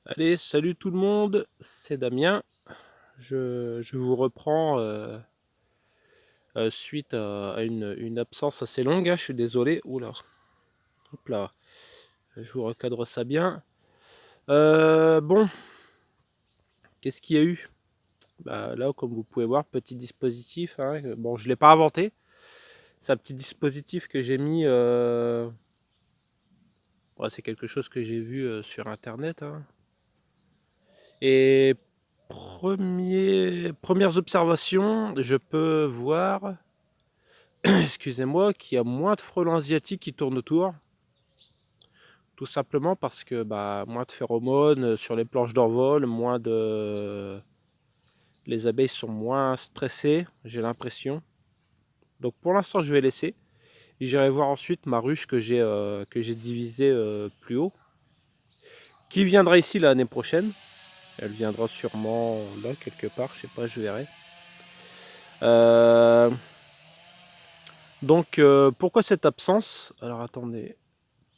Allez, salut tout le monde, c'est Damien. Je vous reprends suite à une absence assez longue, hein, je suis désolé. Oula, hop là, je vous recadre ça bien. Bon, qu'est-ce qu'il y a eu? Bah, là, comme vous pouvez voir, petit dispositif, hein, bon, je ne l'ai pas inventé. C'est un petit dispositif que j'ai mis. Ouais, c'est quelque chose que j'ai vu sur internet, hein. Et premières observations, je peux voir excusez-moi, qu'il y a moins de frelons asiatiques qui tournent autour. Tout simplement parce que moins de phéromones sur les planches d'envol, moins de. Les abeilles sont moins stressées, j'ai l'impression. Donc pour l'instant, je vais laisser. J'irai voir ensuite ma ruche que j'ai divisée plus haut, qui viendra ici l'année prochaine. Elle viendra sûrement là quelque part, je sais pas, je verrai. Euh, pourquoi cette absence? Alors attendez.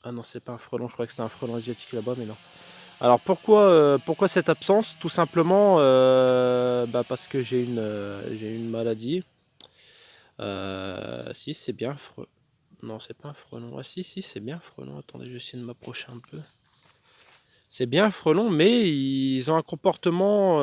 Ah non, c'est pas un frelon, je crois que c'était un frelon asiatique là-bas, mais non. Alors pourquoi cette absence? Tout simplement parce que j'ai une maladie. Si c'est bien non, c'est pas un frelon. Ah si c'est bien un frelon. Attendez, je vais essayer de m'approcher un peu. C'est bien un frelon, mais ils ont un comportement.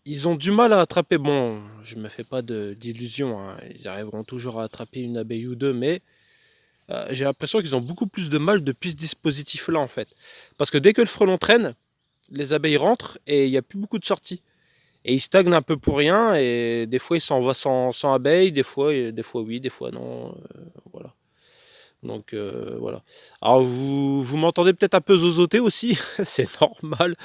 Ils ont du mal à attraper. Bon, je me fais pas d'illusions, hein. Ils arriveront toujours à attraper une abeille ou deux, mais j'ai l'impression qu'ils ont beaucoup plus de mal depuis ce dispositif-là en fait. Parce que dès que le frelon traîne, les abeilles rentrent et il n'y a plus beaucoup de sorties. Et ils stagnent un peu pour rien et des fois ils s'en vont sans abeilles, des fois oui, des fois non. Voilà. Donc voilà. Alors vous m'entendez peut-être un peu zozoter aussi, c'est normal.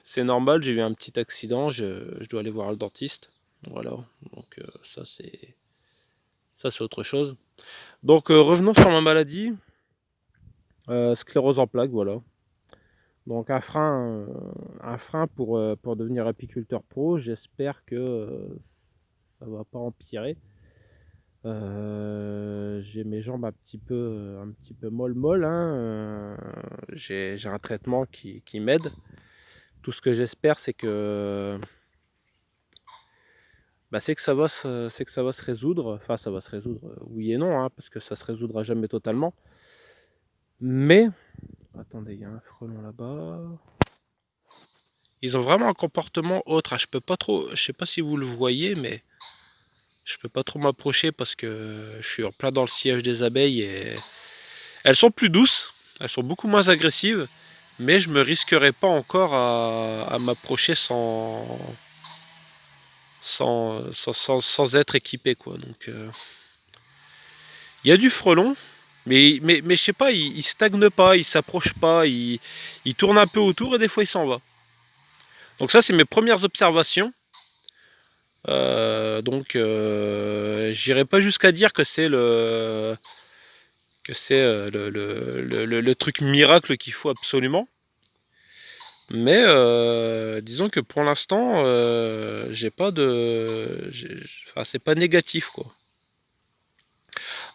C'est normal, j'ai eu un petit accident, je dois aller voir le dentiste. Voilà. Donc ça c'est autre chose. Donc revenons sur ma maladie, sclérose en plaques, voilà. Donc un frein pour devenir apiculteur pro. J'espère que ça va pas empirer. J'ai mes jambes un petit peu molles, hein. J'ai un traitement qui m'aide. Tout ce que j'espère, c'est que ça va se résoudre. Enfin, ça va se résoudre, oui et non, hein, parce que ça se résoudra jamais totalement. Mais, attendez, il y a un frelon là-bas. Ils ont vraiment un comportement autre, hein. Je peux pas trop, je sais pas si vous le voyez, mais je peux pas trop m'approcher parce que je suis en plein dans le siège des abeilles et elles sont plus douces, elles sont beaucoup moins agressives, mais je me risquerai pas encore à m'approcher sans être équipé quoi. Donc il y a du frelon, mais je sais pas, il stagne pas, il s'approche pas, il tourne un peu autour et des fois il s'en va. Donc ça c'est mes premières observations. J'irai pas jusqu'à dire que c'est le truc miracle qu'il faut absolument. Mais disons que pour l'instant, j'ai pas enfin, c'est pas négatif quoi.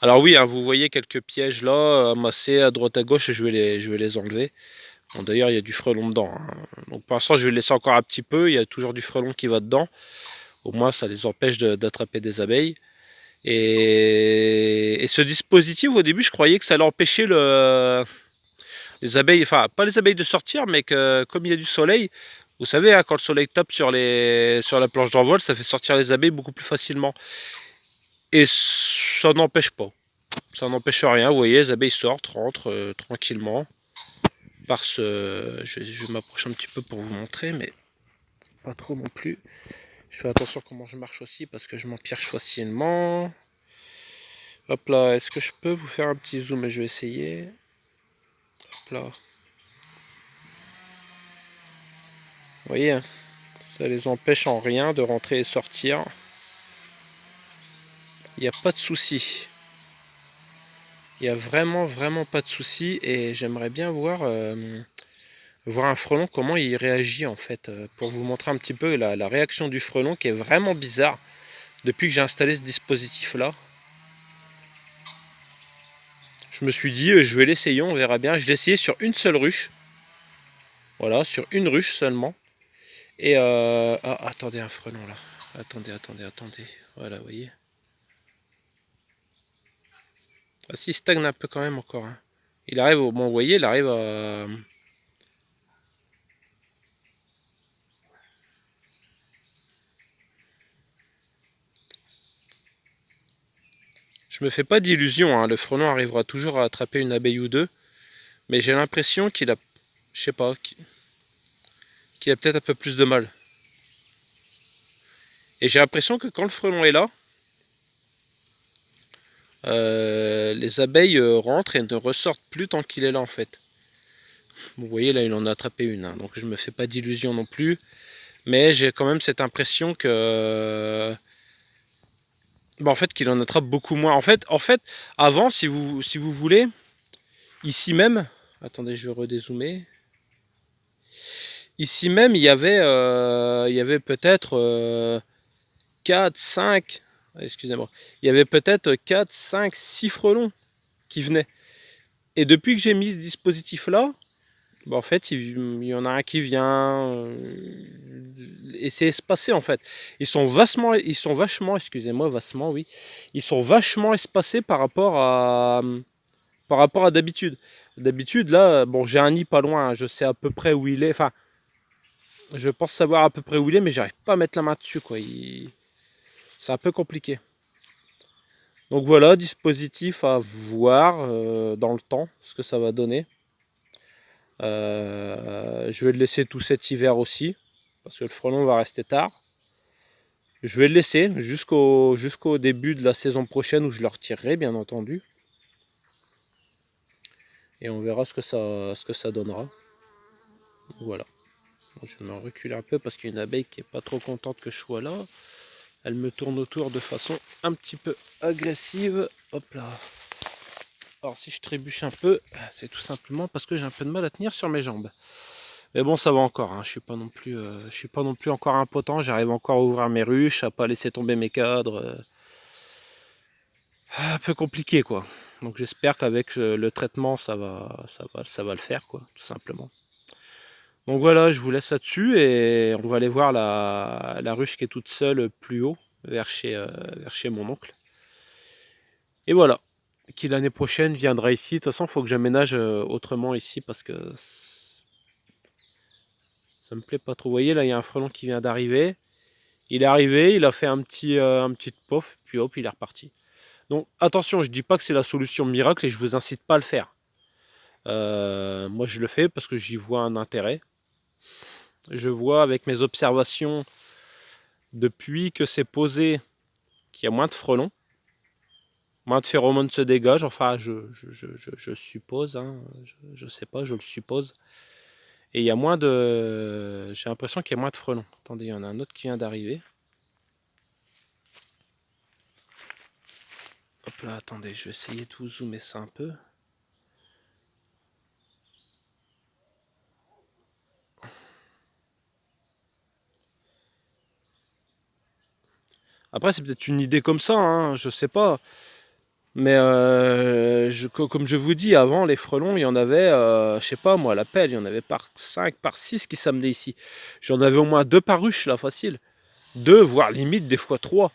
Alors oui, hein, vous voyez quelques pièges là, amassés à droite à gauche, je vais les enlever. Bon, d'ailleurs, il y a du frelon dedans, hein. Donc pour l'instant, je vais le laisser encore un petit peu. Il y a toujours du frelon qui va dedans. Au moins, ça les empêche d'attraper des abeilles. Et ce dispositif, au début, je croyais que ça allait empêcher les abeilles, enfin pas les abeilles de sortir, mais que comme il y a du soleil, vous savez, hein, quand le soleil tape sur la planche d'envol, ça fait sortir les abeilles beaucoup plus facilement. Et ça n'empêche pas. Ça n'empêche rien, vous voyez, les abeilles sortent, rentrent tranquillement. Je vais m'approcher un petit peu pour vous montrer, mais pas trop non plus. Je fais attention comment je marche aussi parce que je m'empierre facilement. Hop là, est-ce que je peux vous faire un petit zoom? Je vais essayer. Hop là. Vous voyez, hein, ça les empêche en rien de rentrer et sortir. Il n'y a pas de souci. Il n'y a vraiment, vraiment pas de souci. Et j'aimerais bien voir un frelon, comment il réagit en fait. Pour vous montrer un petit peu la réaction du frelon qui est vraiment bizarre depuis que j'ai installé ce dispositif là. Je me suis dit, je vais l'essayer, on verra bien. Je l'ai essayé sur une seule ruche. Voilà, sur une ruche seulement. Et ah, attendez, un frelon là. Attendez. Voilà, vous voyez. Ah, si, il stagne un peu quand même encore, hein. Il arrive au. Bon, vous voyez, il arrive à. Je me fais pas d'illusions, hein. Le frelon arrivera toujours à attraper une abeille ou deux. Mais j'ai l'impression qu'il a. Je sais pas. Qu'il a peut-être un peu plus de mal. Et j'ai l'impression que quand le frelon est là, les abeilles rentrent et ne ressortent plus tant qu'il est là en fait. Vous voyez là il en a attrapé une, hein, donc je me fais pas d'illusions non plus. Mais j'ai quand même cette impression que bah, en fait qu'il en attrape beaucoup moins. En fait avant si vous voulez, ici même, attendez je vais redézoomer. Ici même il y avait peut-être 4, 5, excusez-moi, il y avait peut-être 4, 5, 6 frelons qui venaient. Et depuis que j'ai mis ce dispositif-là, bah en fait, il y en a un qui vient et c'est espacé en fait. Ils sont vachement, excusez-moi, vastement, oui. Ils sont vachement espacés par rapport à d'habitude. D'habitude, là, bon, j'ai un nid pas loin, hein, je sais à peu près où il est. Enfin, je pense savoir à peu près où il est, mais j'arrive pas à mettre la main dessus, quoi. C'est un peu compliqué. Donc voilà, dispositif à voir dans le temps, ce que ça va donner. Je vais le laisser tout cet hiver aussi, parce que le frelon va rester tard. Je vais le laisser jusqu'au début de la saison prochaine où je le retirerai, bien entendu. Et on verra ce que ça donnera. Voilà. Je vais me reculer un peu parce qu'il y a une abeille qui n'est pas trop contente que je sois là. Elle me tourne autour de façon un petit peu agressive. Hop là. Alors si je trébuche un peu, c'est tout simplement parce que j'ai un peu de mal à tenir sur mes jambes. Mais bon, ça va encore, hein. Je suis pas non plus encore impotent. J'arrive encore à ouvrir mes ruches, à pas laisser tomber mes cadres. Un peu compliqué, quoi. Donc j'espère qu'avec le traitement, ça va le faire, quoi, tout simplement. Donc voilà, je vous laisse là-dessus et on va aller voir la ruche qui est toute seule plus haut, vers chez mon oncle. Et voilà, qui l'année prochaine viendra ici. De toute façon, il faut que j'aménage autrement ici parce que ça me plaît pas trop. Vous voyez, là, il y a un frelon qui vient d'arriver. Il est arrivé, il a fait un petit pof, puis hop, il est reparti. Donc attention, je dis pas que c'est la solution miracle et je vous incite pas à le faire. Moi, je le fais parce que j'y vois un intérêt. Je vois avec mes observations depuis que c'est posé qu'il y a moins de frelons, moins de phéromones se dégagent. Enfin, je suppose, hein, je sais pas, je le suppose. Et il y a moins de. J'ai l'impression qu'il y a moins de frelons. Attendez, il y en a un autre qui vient d'arriver. Hop là, attendez, je vais essayer de vous zoomer ça un peu. Après, c'est peut-être une idée comme ça, hein, je sais pas. Mais comme je vous dis, avant, les frelons, il y en avait, je sais pas moi, à la pelle, il y en avait par 5, par 6 qui s'amenaient ici. J'en avais au moins 2 par ruche, là, facile. 2, voire limite, des fois 3.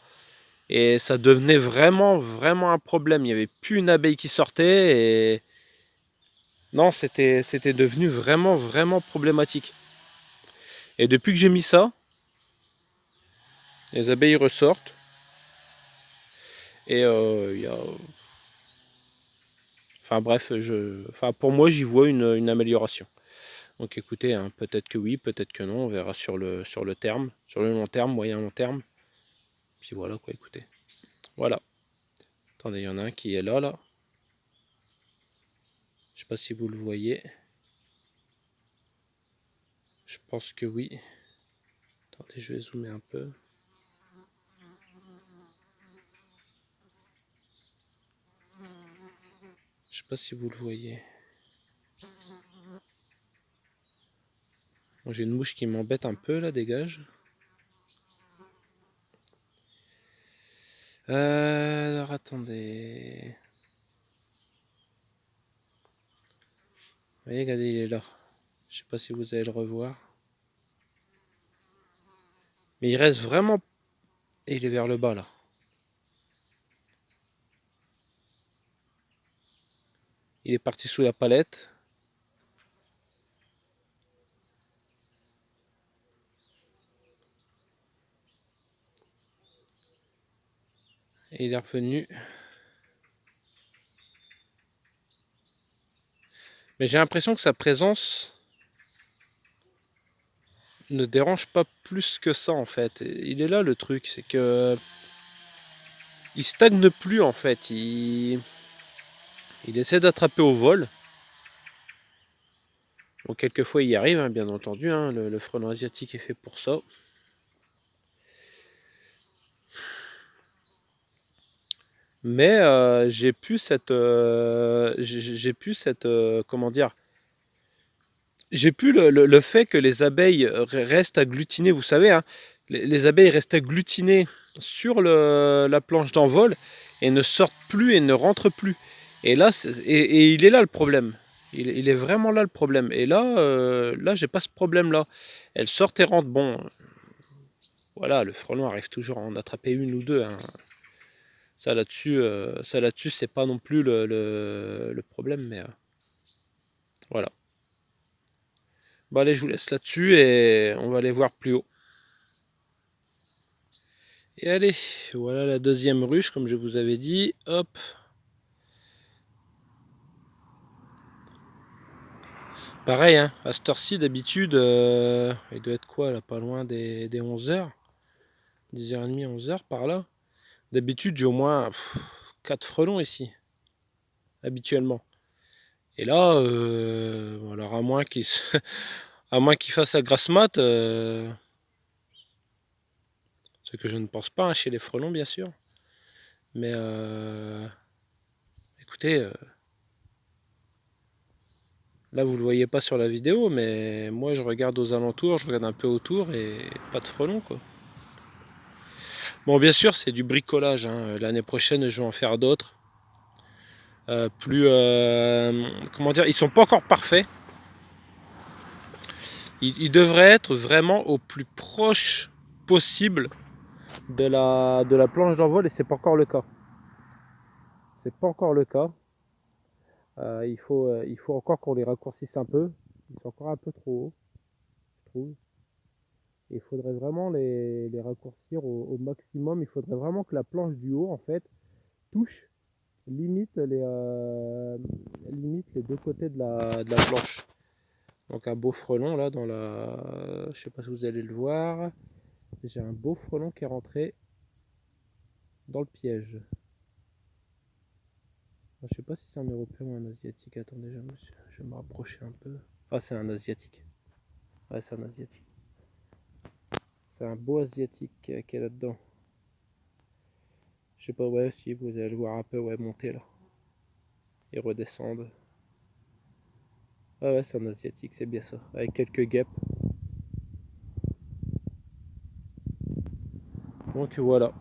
Et ça devenait vraiment, vraiment un problème. Il n'y avait plus une abeille qui sortait. Et non, c'était devenu vraiment, vraiment problématique. Et depuis que j'ai mis ça, les abeilles ressortent. Et enfin bref, pour moi, j'y vois une amélioration. Donc écoutez, hein, peut-être que oui, peut-être que non, on verra sur le terme, sur le long terme, moyen long terme. Puis voilà quoi, écoutez. Voilà. Attendez, il y en a un qui est là, là. Je sais pas si vous le voyez. Je pense que oui. Attendez, je vais zoomer un peu. Je sais pas si vous le voyez. Bon, j'ai une mouche qui m'embête un peu là, dégage. Alors attendez. Vous voyez, regardez, il est là. Je sais pas si vous allez le revoir. Mais il reste vraiment... Et il est vers le bas là. Il est parti sous la palette. Et il est revenu. Mais j'ai l'impression que sa présence ne dérange pas plus que ça en fait. Il est là le truc, c'est que il stagne plus en fait. Il essaie d'attraper au vol. Bon, quelquefois il y arrive, hein, bien entendu. Hein, le frelon asiatique est fait pour ça. Mais j'ai plus cette comment dire, j'ai plus le fait que les abeilles restent agglutinées. Vous savez, hein, les abeilles restent agglutinées sur la planche d'envol et ne sortent plus et ne rentrent plus. Et là, et il est là le problème. Il est vraiment là le problème. Et là, là, j'ai pas ce problème-là. Elles sortent et rentrent. Bon, voilà, le frelon arrive toujours à en attraper une ou deux, hein. Ça là-dessus, c'est pas non plus le problème, mais voilà. Bon allez, je vous laisse là-dessus et on va aller voir plus haut. Et allez, voilà la deuxième ruche, comme je vous avais dit. Hop. Pareil, hein, à cette heure-ci, d'habitude, il doit être quoi, là, pas loin des 11h, 10h30, 11h, par là. D'habitude, j'ai au moins 4 frelons ici, habituellement. Et là, alors à moins qu'il à moins qu'il fasse sa grasse mat, ce que je ne pense pas, hein, chez les frelons, bien sûr. Mais écoutez, là vous le voyez pas sur la vidéo, mais moi je regarde aux alentours, je regarde un peu autour et pas de frelons quoi. Bon, bien sûr, c'est du bricolage, hein. L'année prochaine, je vais en faire d'autres. Plus, comment dire, ils sont pas encore parfaits. Ils devraient être vraiment au plus proche possible de la planche d'envol et c'est pas encore le cas. C'est pas encore le cas. Il faut encore qu'on les raccourcisse un peu. Ils sont encore un peu trop hauts, je trouve. Il faudrait vraiment les raccourcir au maximum. Il faudrait vraiment que la planche du haut, en fait, touche limite les deux côtés de la planche. Donc un beau frelon là dans la... Je sais pas si vous allez le voir. J'ai un beau frelon qui est rentré dans le piège. Je sais pas si c'est un européen ou un asiatique. Attendez, je vais me rapprocher un peu. Ah, c'est un asiatique. Ouais, c'est un asiatique. C'est un beau asiatique qui est là-dedans. Je sais pas, ouais, si vous allez le voir un peu, ouais, monter là. Et redescendre. Ah ouais, c'est un asiatique, c'est bien ça. Avec quelques guêpes. Donc voilà.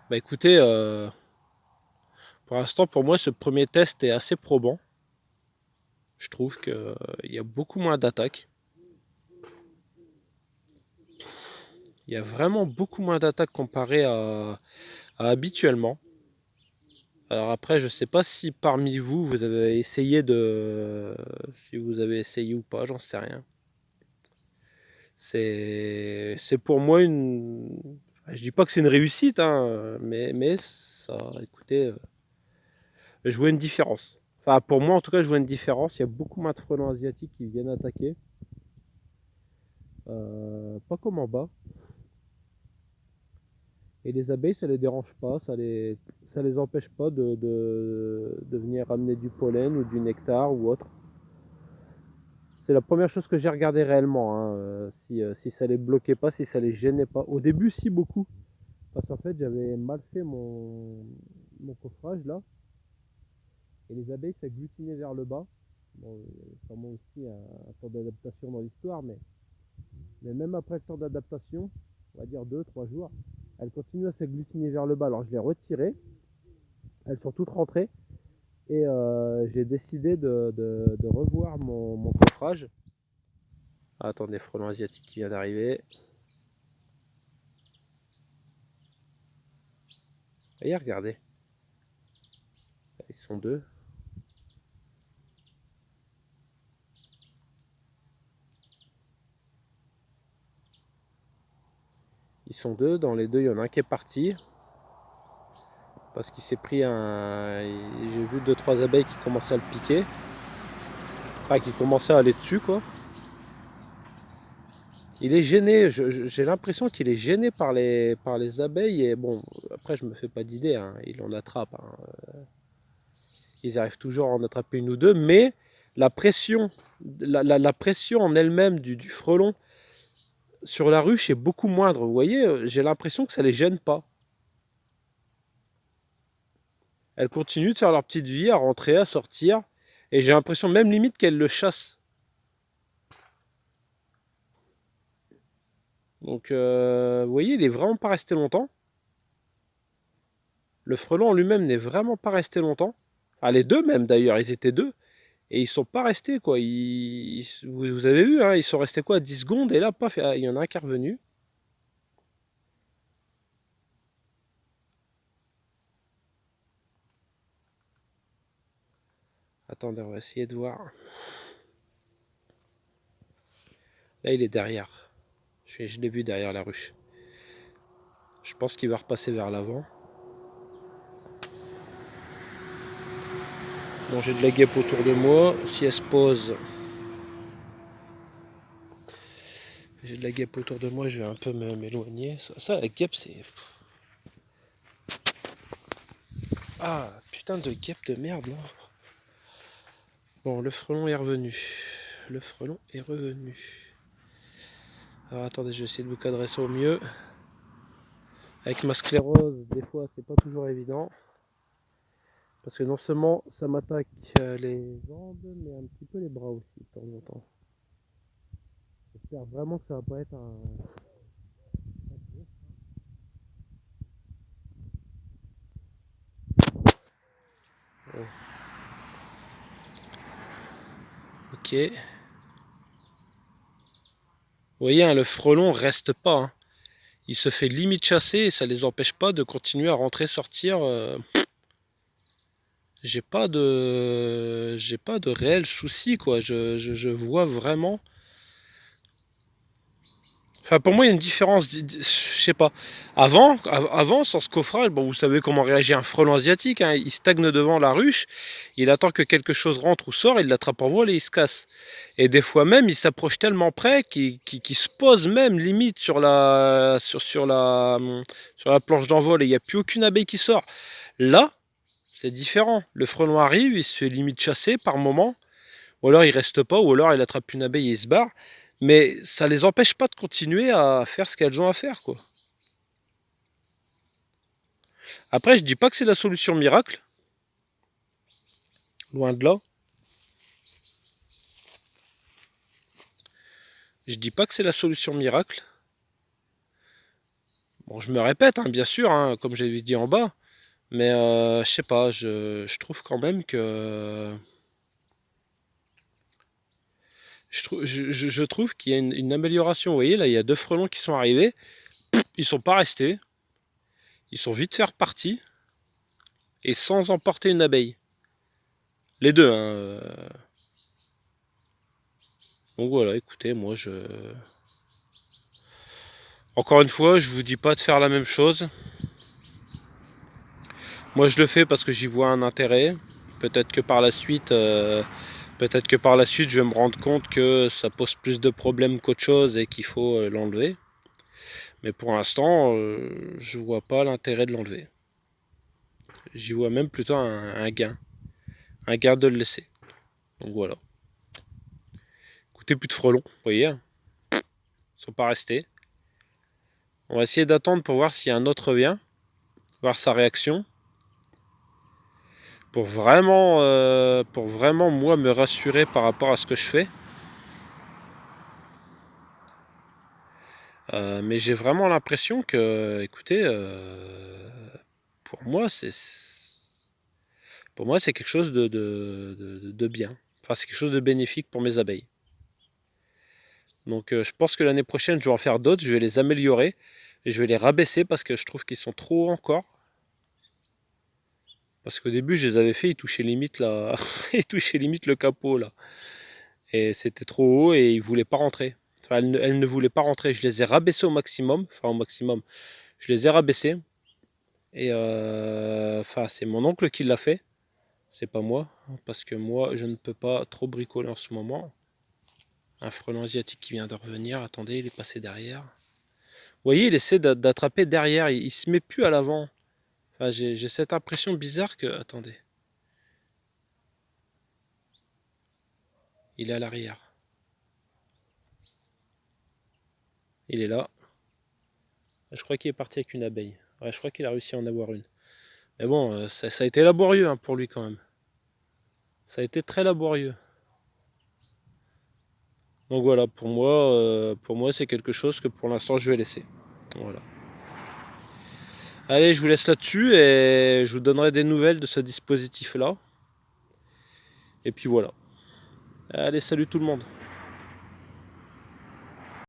Bah écoutez, pour l'instant, pour moi, ce premier test est assez probant. Je trouve qu'il y a beaucoup moins d'attaques. Il y a vraiment beaucoup moins d'attaques comparé à habituellement. Alors après, je sais pas si parmi vous, vous avez essayé de... Si vous avez essayé ou pas, j'en sais rien. C'est pour moi une... Je dis pas que c'est une réussite, hein, mais ça, écoutez, je vois une différence. Enfin, pour moi, en tout cas, je vois une différence. Il y a beaucoup moins de frelons asiatiques qui viennent attaquer. Pas comme en bas. Et les abeilles, ça les dérange pas, ça les empêche pas de venir ramener du pollen ou du nectar ou autre. C'est la première chose que j'ai regardé réellement, hein, si ça les bloquait pas, si ça les gênait pas. Au début, si beaucoup. Parce qu'en fait, j'avais mal fait mon coffrage là. Et les abeilles s'agglutinaient vers le bas. Bon, il y avait sûrement aussi un temps d'adaptation dans l'histoire, mais même après le temps d'adaptation, on va dire 2 3 jours, elles continuent à s'agglutiner vers le bas. Alors je les ai retirées, elles sont toutes rentrées, Et j'ai décidé de revoir mon coffrage. Ah, attendez, frelon asiatique qui vient d'arriver. Et regardez, ils sont deux. Ils sont deux, dans les deux, il y en a un qui est parti. Parce qu'il s'est pris un... J'ai vu deux trois abeilles qui commençaient à le piquer. Enfin, qui commençaient à aller dessus, quoi. Il est gêné, j'ai l'impression qu'il est gêné par les abeilles. Et bon, après, je me fais pas d'idée, hein, il en attrape. Hein. Ils arrivent toujours à en attraper une ou deux, mais la pression, la pression en elle-même du frelon sur la ruche est beaucoup moindre. Vous voyez, j'ai l'impression que ça les gêne pas. Elles continuent de faire leur petite vie, à rentrer, à sortir. Et j'ai l'impression même limite qu'elles le chassent. Donc, vous voyez, il est vraiment pas resté longtemps. Le frelon en lui-même n'est vraiment pas resté longtemps. Ah, les deux même d'ailleurs, ils étaient deux. Et ils sont pas restés quoi. Vous avez vu, hein, ils sont restés quoi 10 secondes et là, paf, il y en a un qui est revenu. Attendez, on va essayer de voir. Là, il est derrière. Je l'ai vu derrière la ruche. Je pense qu'il va repasser vers l'avant. Bon, j'ai de la guêpe autour de moi. Si elle se pose, j'ai de la guêpe autour de moi, je vais un peu m'éloigner. Ça, la guêpe, c'est... Ah, putain de guêpe de merde, là. Bon, le frelon est revenu. Le frelon est revenu. Alors attendez, je vais essayer de vous cadrer au mieux. Avec ma sclérose, des fois, c'est pas toujours évident. Parce que non seulement ça m'attaque les jambes, mais un petit peu les bras aussi, de temps en temps. J'espère vraiment que ça va pas être un... Ouais. Ok. Vous voyez, hein, le frelon reste pas. Hein. Il se fait limite chasser et ça les empêche pas de continuer à rentrer, sortir. J'ai pas de réel souci quoi. Je vois vraiment. Enfin, pour moi, il y a une différence. Je sais pas. Avant, sans ce coffrage, bon, vous savez comment réagit un frelon asiatique. Hein, il stagne devant la ruche. Il attend que quelque chose rentre ou sort. Il l'attrape en vol et il se casse. Et des fois même, il s'approche tellement près qu'il se pose même limite sur la planche d'envol et il n'y a plus aucune abeille qui sort. Là, c'est différent. Le frelon arrive, il se fait limite chasser par moment. Ou alors il reste pas, ou alors il attrape une abeille et il se barre. Mais ça les empêche pas de continuer à faire ce qu'elles ont à faire, quoi. Après, je dis pas que c'est la solution miracle, loin de là. Je dis pas que c'est la solution miracle. Bon, je me répète, hein, bien sûr, hein, comme j'avais dit en bas, mais je sais pas, je trouve quand même que je trouve qu'il y a une amélioration. Vous voyez, là, il y a deux frelons qui sont arrivés, ils sont pas restés, ils sont vite fait repartis et sans emporter une abeille. Les deux, hein. Donc voilà, écoutez, moi je... Encore une fois, je vous dis pas de faire la même chose. Moi je le fais parce que j'y vois un intérêt. Peut-être que par la suite, peut-être que par la suite je vais me rendre compte que ça pose plus de problèmes qu'autre chose et qu'il faut l'enlever. Mais pour l'instant, je vois pas l'intérêt de l'enlever. J'y vois même plutôt un gain. Un gain de le laisser. Donc voilà. Écoutez, plus de frelons, vous voyez, hein. Ils sont pas restés. On va essayer d'attendre pour voir si un autre vient, voir sa réaction. Pour vraiment moi me rassurer par rapport à ce que je fais. Mais j'ai vraiment l'impression que, écoutez, pour moi Pour moi, c'est quelque chose de bien. Enfin, c'est quelque chose de bénéfique pour mes abeilles. Donc je pense que l'année prochaine, je vais en faire d'autres, je vais les améliorer. Et je vais les rabaisser parce que je trouve qu'ils sont trop hauts encore. Parce qu'au début, je les avais fait, ils touchaient limite là, ils touchaient limite le capot là. Et c'était trop haut et ils voulaient pas rentrer. Enfin, elles ne voulaient pas rentrer. Je les ai rabaissés au maximum. Enfin, au maximum. Je les ai rabaissés. Et enfin, c'est mon oncle qui l'a fait. C'est pas moi. Parce que moi, je ne peux pas trop bricoler en ce moment. Un frelon asiatique qui vient de revenir. Attendez, il est passé derrière. Vous voyez, il essaie d'attraper derrière. Il se met plus à l'avant. Enfin, j'ai cette impression bizarre que... Attendez. Il est à l'arrière. Il est là. Je crois qu'il est parti avec une abeille. Ouais, je crois qu'il a réussi à en avoir une. Mais bon, ça a été laborieux hein, pour lui quand même. Ça a été très laborieux. Donc voilà, pour moi c'est quelque chose que pour l'instant je vais laisser. Voilà. Allez, je vous laisse là-dessus et je vous donnerai des nouvelles de ce dispositif-là. Et puis voilà. Allez, salut tout le monde.